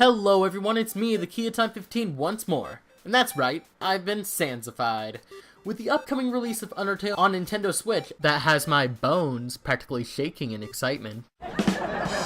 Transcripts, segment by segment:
Hello everyone, it's me, the Key of Time 15 once more. And that's right, I've been Sansified. With the upcoming release of Undertale on Nintendo Switch, that has my bones practically shaking in excitement. I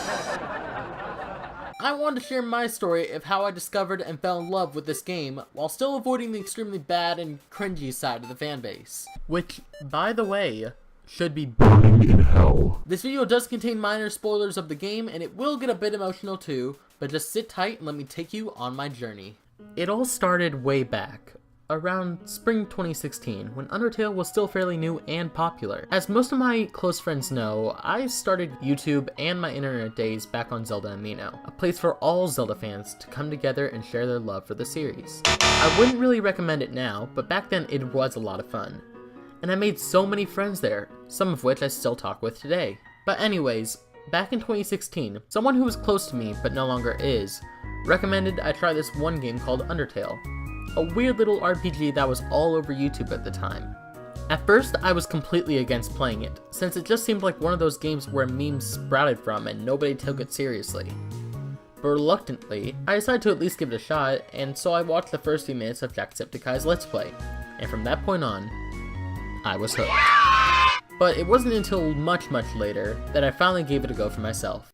wanted to share my story of how I discovered and fell in love with this game, while still avoiding the extremely bad and cringy side of the fanbase. Which, by the way, should be burning in hell. This video does contain minor spoilers of the game, and it will get a bit emotional too, but just sit tight and let me take you on my journey. It all started way back, around spring 2016, when Undertale was still fairly new and popular. As most of my close friends know, I started YouTube and my internet days back on Zelda Amino, a place for all Zelda fans to come together and share their love for the series. I wouldn't really recommend it now, but back then it was a lot of fun. And I made so many friends there, some of which I still talk with today. But anyways, back in 2016, someone who was close to me, but no longer is, recommended I try this one game called Undertale, a weird little RPG that was all over YouTube at the time. At first, I was completely against playing it, since it just seemed like one of those games where memes sprouted from and nobody took it seriously. But reluctantly, I decided to at least give it a shot, and so I watched the first few minutes of Jacksepticeye's Let's Play, and from that point on, I was hooked. But it wasn't until much later that I finally gave it a go for myself.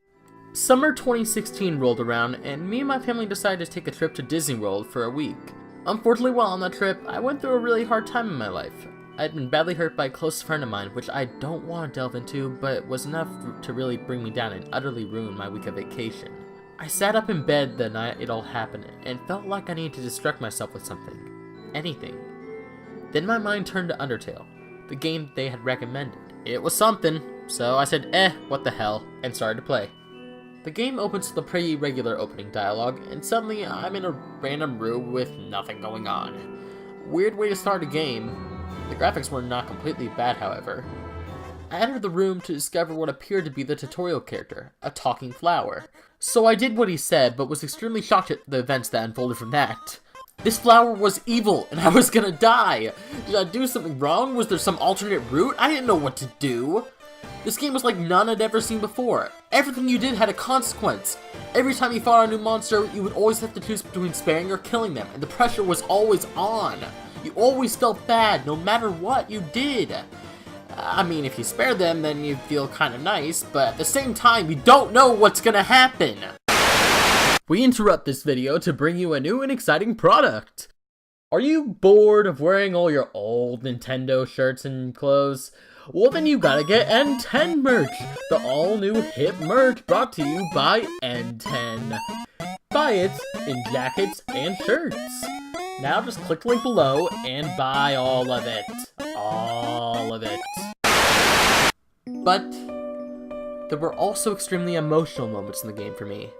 Summer 2016 rolled around, and me and my family decided to take a trip to Disney World for a week. Unfortunately, while on that trip, I went through a really hard time in my life. I'd been badly hurt by a close friend of mine, which I don't want to delve into, but was enough to really bring me down and utterly ruin my week of vacation. I sat up in bed the night it all happened, and felt like I needed to distract myself with something. Anything. Then my mind turned to Undertale, the game they had recommended. It was something, so I said, what the hell, and started to play. The game opens with a pretty regular opening dialogue, and suddenly I'm in a random room with nothing going on. Weird way to start a game. The graphics were not completely bad, however. I entered the room to discover what appeared to be the tutorial character, a talking flower. So I did what he said, but was extremely shocked at the events that unfolded from that. This flower was evil, and I was gonna die! Did I do something wrong? Was there some alternate route? I didn't know what to do! This game was like none I'd ever seen before. Everything you did had a consequence. Every time you fought a new monster, you would always have to choose between sparing or killing them, and the pressure was always on. You always felt bad, no matter what you did. I mean, if you spare them, then you feel kinda nice, but at the same time, you don't know what's gonna happen. We interrupt this video to bring you a new and exciting product. Are you bored of wearing all your old Nintendo shirts and clothes? Well, then you gotta get N10 merch, the all-new hip merch brought to you by N10. Buy it in jackets and shirts. Now just click the link below and buy all of it. All of it. But there were also extremely emotional moments in the game for me.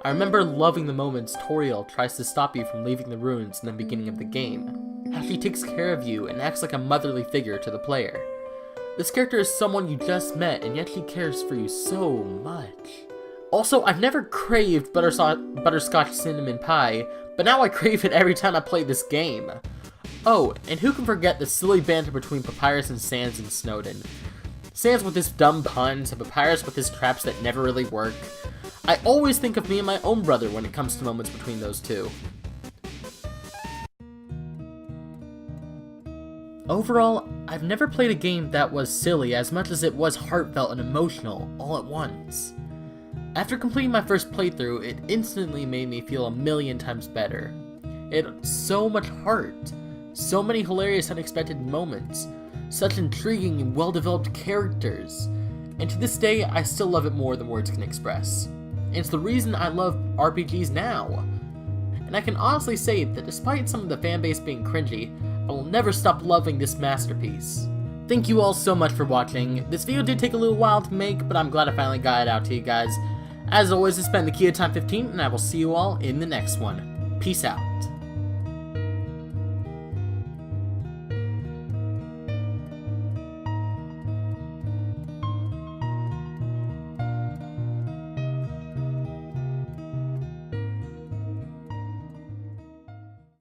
I remember loving the moments Toriel tries to stop you from leaving the ruins in the beginning of the game. How she takes care of you and acts like a motherly figure to the player. This character is someone you just met, and yet she cares for you so much. Also, I've never craved butterscotch cinnamon pie, but now I crave it every time I play this game. Oh, and who can forget the silly banter between Papyrus and Sans in Snowden? Sans with his dumb puns, and Papyrus with his traps that never really work. I always think of me and my own brother when it comes to moments between those two. Overall, I've never played a game that was silly as much as it was heartfelt and emotional all at once. After completing my first playthrough, it instantly made me feel a million times better. It had so much heart, so many hilarious unexpected moments, such intriguing and well-developed characters, and to this day I still love it more than words can express. And it's the reason I love RPGs now. And I can honestly say that despite some of the fanbase being cringy, I will never stop loving this masterpiece. Thank you all so much for watching. This video did take a little while to make, but I'm glad I finally got it out to you guys. As always, it's been the Key of Time 15, and I will see you all in the next one. Peace out.